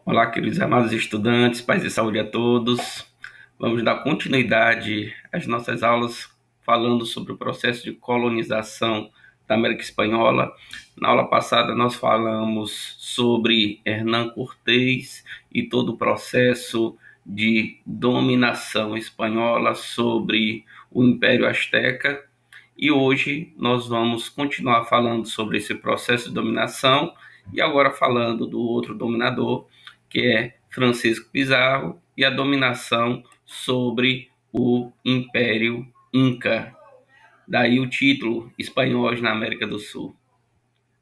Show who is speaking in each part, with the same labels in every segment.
Speaker 1: Olá, queridos amados estudantes, paz e saúde a todos. Vamos dar continuidade às nossas aulas falando sobre o processo de colonização da América Espanhola. Na aula passada nós falamos sobre Hernán Cortés e todo o processo de dominação espanhola sobre o Império Azteca. E hoje nós vamos continuar falando sobre esse processo de dominação e agora falando do outro dominador, que é Francisco Pizarro, e a dominação sobre o Império Inca. Daí o título Espanhóis na América do Sul.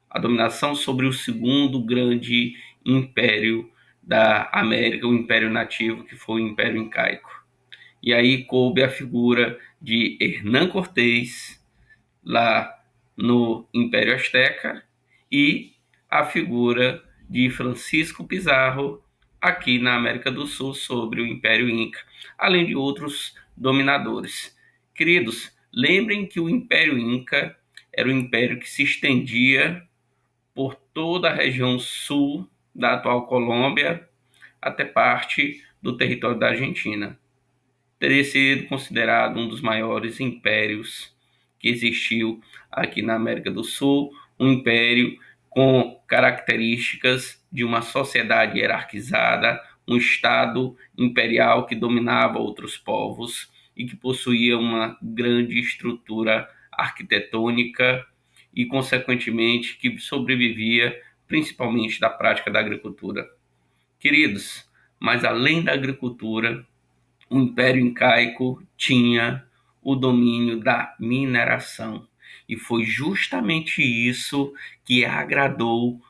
Speaker 1: A dominação sobre o segundo grande império da América, o Império Nativo, que foi o Império Incaico. E aí coube a figura de Hernán Cortés, lá no Império Azteca, e a figura de Francisco Pizarro aqui na América do Sul sobre o Império Inca, além de outros dominadores. Queridos, lembrem que o Império Inca era um império que se estendia por toda a região sul da atual Colômbia até parte do território da Argentina. Teria sido considerado um dos maiores impérios que existiu aqui na América do Sul, um império com características de uma sociedade hierarquizada, um estado imperial que dominava outros povos e que possuía uma grande estrutura arquitetônica e, consequentemente, que sobrevivia principalmente da prática da agricultura. Queridos, mas além da agricultura, o Império Incaico tinha o domínio da mineração. E foi justamente isso que agradou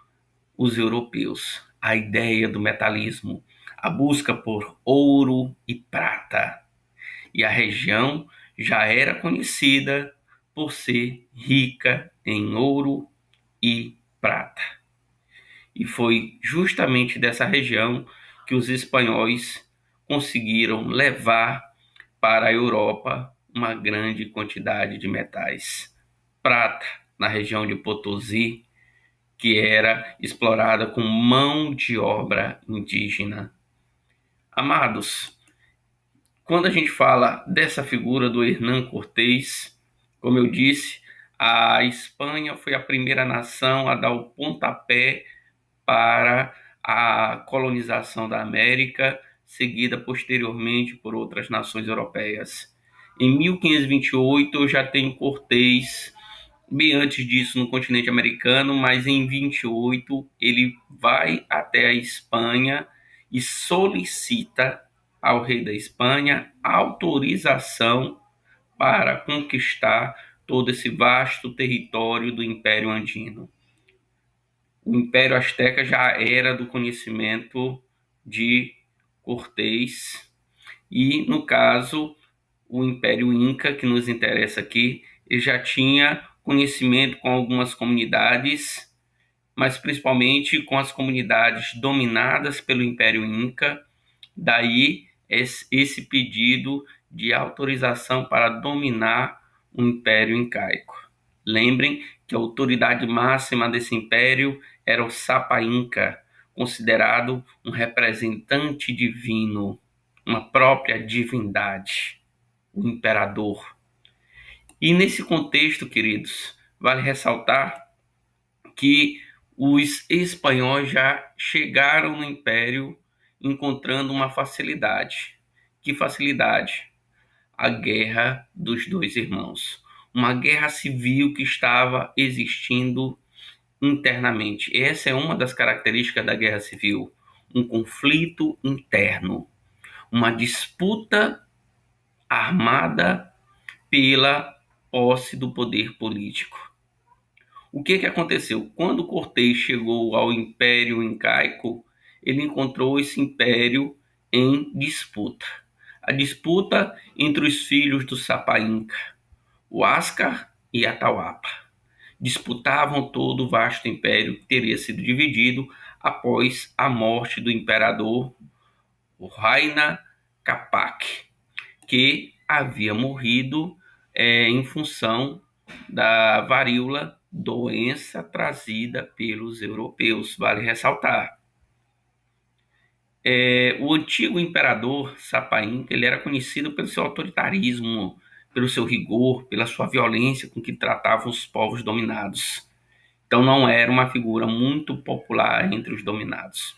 Speaker 1: os europeus. A ideia do metalismo, a busca por ouro e prata. E a região já era conhecida por ser rica em ouro e prata. E foi justamente dessa região que os espanhóis conseguiram levar para a Europa uma grande quantidade de metais. Prata, na região de Potosí, que era explorada com mão de obra indígena. Amados, quando a gente fala dessa figura do Hernán Cortés, como eu disse, a Espanha foi a primeira nação a dar o pontapé para a colonização da América, seguida posteriormente por outras nações europeias. Em 1528 eu já tenho Cortés, bem antes disso no continente americano, mas em 28 ele vai até a Espanha e solicita ao rei da Espanha autorização para conquistar todo esse vasto território do Império Andino. O Império Azteca já era do conhecimento de Cortés e, no caso, o Império Inca, que nos interessa aqui, ele já tinha conhecimento com algumas comunidades, mas principalmente com as comunidades dominadas pelo Império Inca. Daí esse pedido de autorização para dominar o Império Incaico. Lembrem que a autoridade máxima desse império era o Sapa Inca, considerado um representante divino, uma própria divindade, o imperador. E nesse contexto, queridos, vale ressaltar que os espanhóis já chegaram no império encontrando uma facilidade. Que facilidade? A Guerra dos Dois Irmãos. Uma guerra civil que estava existindo internamente. Essa é uma das características da guerra civil, um conflito interno, uma disputa armada pela posse do poder político. O que aconteceu? Quando Cortés chegou ao Império Incaico, ele encontrou esse império em disputa. A disputa entre os filhos do Sapa Inca, o Huáscar e Atahualpa, disputavam todo o vasto império que teria sido dividido após a morte do imperador Huayna Capac, que havia morrido em função da varíola, doença trazida pelos europeus, vale ressaltar. O antigo imperador Sapainca, ele era conhecido pelo seu autoritarismo, pelo seu rigor, pela sua violência com que tratava os povos dominados. Então não era uma figura muito popular entre os dominados.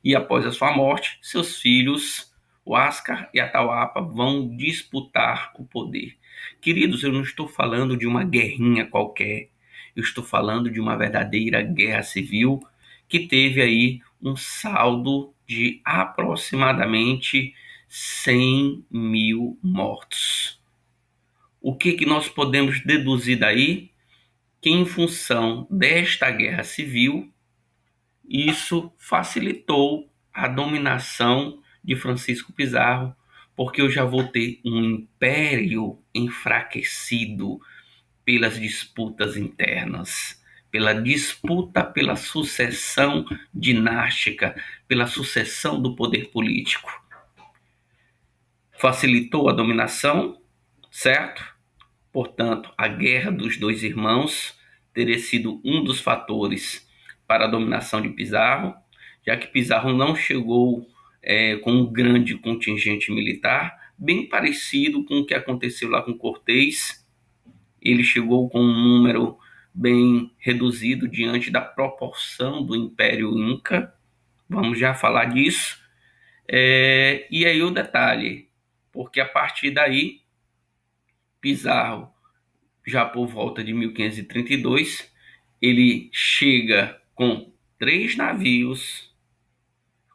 Speaker 1: E após a sua morte, seus filhos, o Ascar e Atahualpa, vão disputar o poder. Queridos, eu não estou falando de uma guerrinha qualquer, eu estou falando de uma verdadeira guerra civil que teve aí um saldo de aproximadamente 100 mil mortos. O que nós podemos deduzir daí? Que em função desta guerra civil, isso facilitou a dominação de Francisco Pizarro, porque eu já vou ter um império enfraquecido pelas disputas internas, pela disputa pela sucessão dinástica, pela sucessão do poder político. Facilitou a dominação, certo? Portanto, a Guerra dos Dois Irmãos teria sido um dos fatores para a dominação de Pizarro, já que Pizarro não chegou com um grande contingente militar, bem parecido com o que aconteceu lá com Cortés. Ele chegou com um número bem reduzido diante da proporção do Império Inca. Vamos já falar disso. E aí o detalhe, porque a partir daí, Pizarro, já por volta de 1532, ele chega com 3 navios,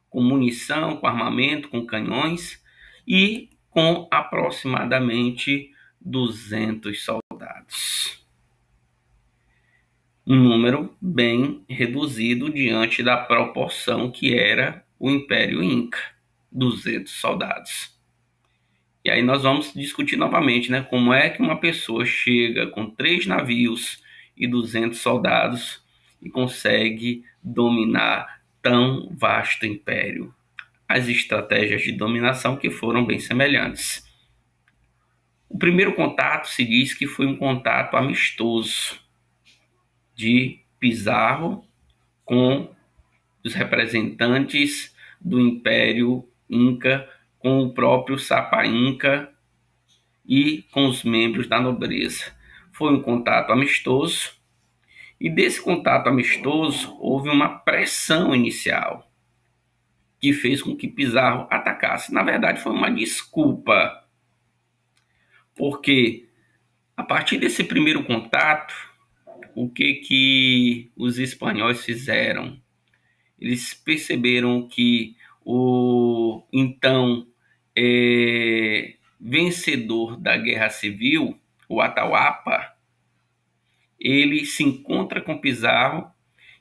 Speaker 1: com munição, com armamento, com canhões e com aproximadamente 200 soldados. Um número bem reduzido diante da proporção que era o Império Inca, 200 soldados. E aí nós vamos discutir novamente, né? Como é que uma pessoa chega com 3 navios e 200 soldados e consegue dominar tão vasto império? As estratégias de dominação que foram bem semelhantes. O primeiro contato se diz que foi um contato amistoso de Pizarro com os representantes do Império Inca, com o próprio Sapainca e com os membros da nobreza. Foi um contato amistoso, e desse contato amistoso houve uma pressão inicial que fez com que Pizarro atacasse. Na verdade, foi uma desculpa, porque a partir desse primeiro contato, o que os espanhóis fizeram? Eles perceberam que o então vencedor da Guerra Civil, o Atahualpa, ele se encontra com Pizarro.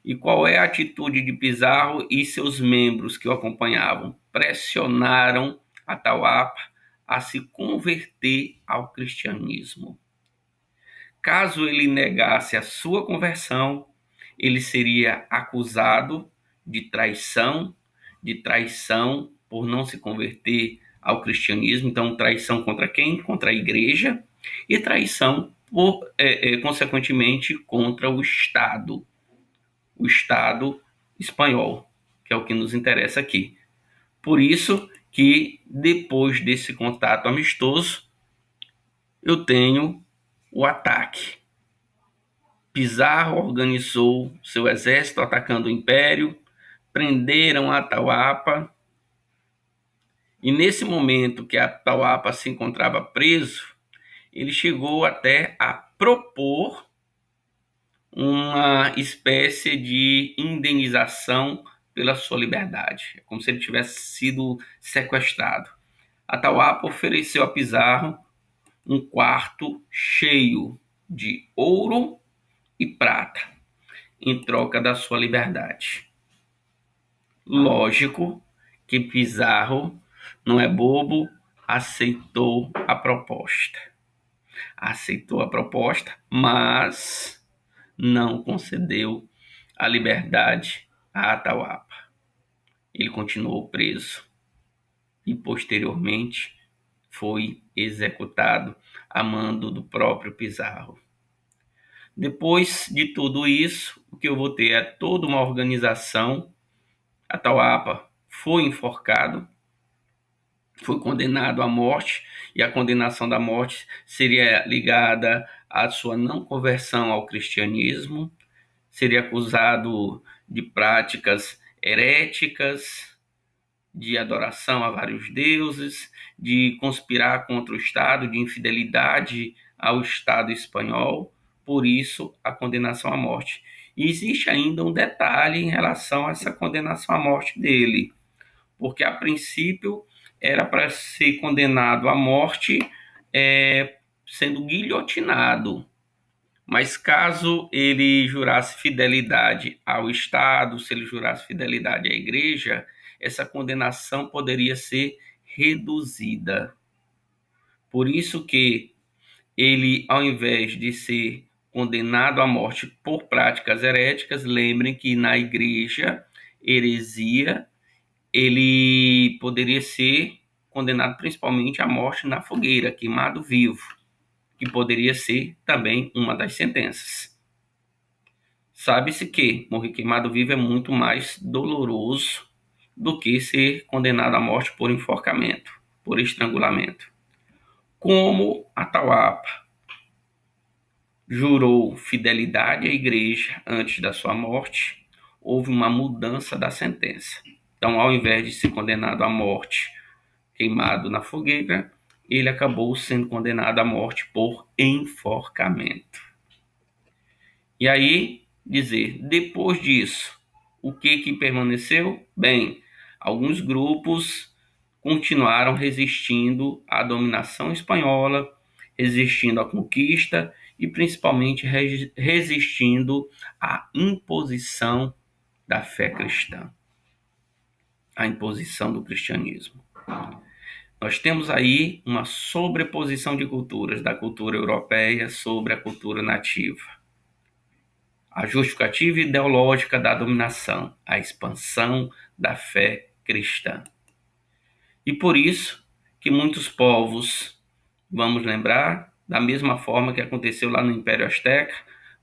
Speaker 1: E qual é a atitude de Pizarro e seus membros que o acompanhavam? Pressionaram Atahualpa a se converter ao cristianismo. Caso ele negasse a sua conversão, ele seria acusado de traição por não se converter ao cristianismo. Então, traição contra quem? Contra a igreja, e traição, consequentemente, contra o Estado espanhol, que é o que nos interessa aqui. Por isso que, depois desse contato amistoso, eu tenho o ataque. Pizarro organizou seu exército atacando o Império, prenderam Atahualpa, e nesse momento que Atahualpa se encontrava preso, ele chegou até a propor uma espécie de indenização pela sua liberdade. É como se ele tivesse sido sequestrado. Atahualpa ofereceu a Pizarro um quarto cheio de ouro e prata em troca da sua liberdade. Lógico que Pizarro não é bobo, aceitou a proposta. Mas não concedeu a liberdade a Atahualpa. Ele continuou preso e posteriormente foi executado a mando do próprio Pizarro. Depois de tudo isso, o que eu vou ter é toda uma organização. Atahualpa foi enforcado, foi condenado à morte, e a condenação da morte seria ligada à sua não conversão ao cristianismo, seria acusado de práticas heréticas, de adoração a vários deuses, de conspirar contra o Estado, de infidelidade ao Estado espanhol, por isso a condenação à morte. E existe ainda um detalhe em relação a essa condenação à morte dele, porque a princípio era para ser condenado à morte sendo guilhotinado. Mas caso ele jurasse fidelidade ao Estado, se ele jurasse fidelidade à Igreja, essa condenação poderia ser reduzida. Por isso que ele, ao invés de ser condenado à morte por práticas heréticas, lembrem que na Igreja, heresia, ele poderia ser condenado principalmente à morte na fogueira, queimado vivo, que poderia ser também uma das sentenças. Sabe-se que morrer queimado vivo é muito mais doloroso do que ser condenado à morte por enforcamento, por estrangulamento. Como Atahualpa jurou fidelidade à igreja antes da sua morte, houve uma mudança da sentença. Então, ao invés de ser condenado à morte queimado na fogueira, ele acabou sendo condenado à morte por enforcamento. E aí, dizer, depois disso, o que permaneceu? Bem, alguns grupos continuaram resistindo à dominação espanhola, resistindo à conquista e principalmente resistindo à imposição da fé cristã, à imposição do cristianismo. Nós temos aí uma sobreposição de culturas, da cultura europeia sobre a cultura nativa. A justificativa ideológica da dominação, a expansão da fé cristã. E por isso que muitos povos, vamos lembrar, da mesma forma que aconteceu lá no Império Azteca,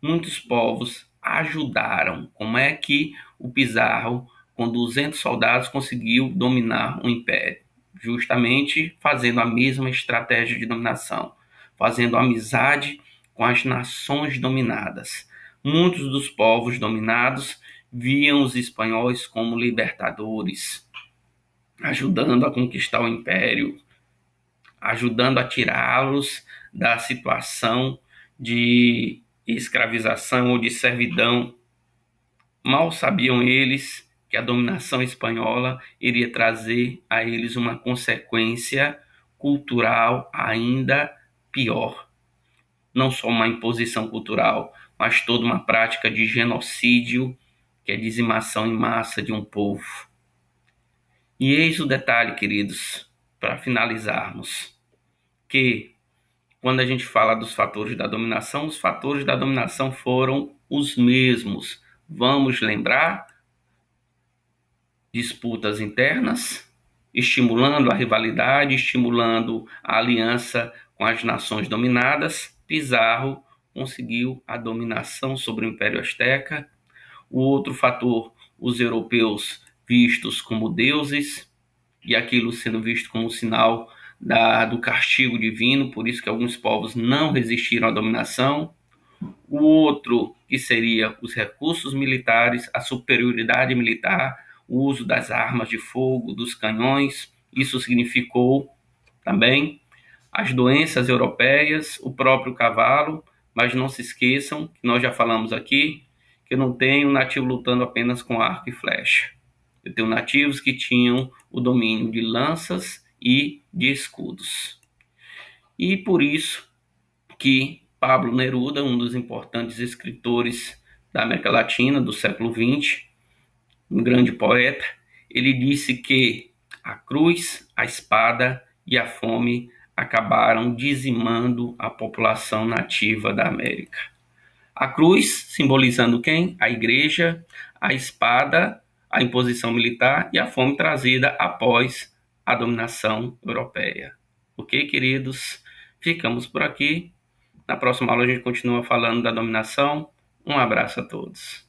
Speaker 1: muitos povos ajudaram. Como é que o Pizarro, com 200 soldados, conseguiu dominar o Império? Justamente fazendo a mesma estratégia de dominação, fazendo amizade com as nações dominadas. Muitos dos povos dominados viam os espanhóis como libertadores, ajudando a conquistar o império, ajudando a tirá-los da situação de escravização ou de servidão. Mal sabiam eles que a dominação espanhola iria trazer a eles uma consequência cultural ainda pior. Não só uma imposição cultural, mas toda uma prática de genocídio, que é dizimação em massa de um povo. E eis o detalhe, queridos, para finalizarmos, que quando a gente fala dos fatores da dominação, os fatores da dominação foram os mesmos. Vamos lembrar? Disputas internas, estimulando a rivalidade, estimulando a aliança com as nações dominadas. Pizarro conseguiu a dominação sobre o Império Azteca. O outro fator, os europeus vistos como deuses, e aquilo sendo visto como sinal do castigo divino, por isso que alguns povos não resistiram à dominação. O outro, que seria os recursos militares, a superioridade militar, o uso das armas de fogo, dos canhões, isso significou também as doenças europeias, o próprio cavalo, mas não se esqueçam, que nós já falamos aqui, que eu não tenho nativo lutando apenas com arco e flecha. Eu tenho nativos que tinham o domínio de lanças e de escudos. E por isso que Pablo Neruda, um dos importantes escritores da América Latina do século XX, um grande poeta, ele disse que a cruz, a espada e a fome acabaram dizimando a população nativa da América. A cruz simbolizando quem? A igreja, a espada, a imposição militar e a fome trazida após a dominação europeia. Ok, queridos? Ficamos por aqui. Na próxima aula a gente continua falando da dominação. Um abraço a todos.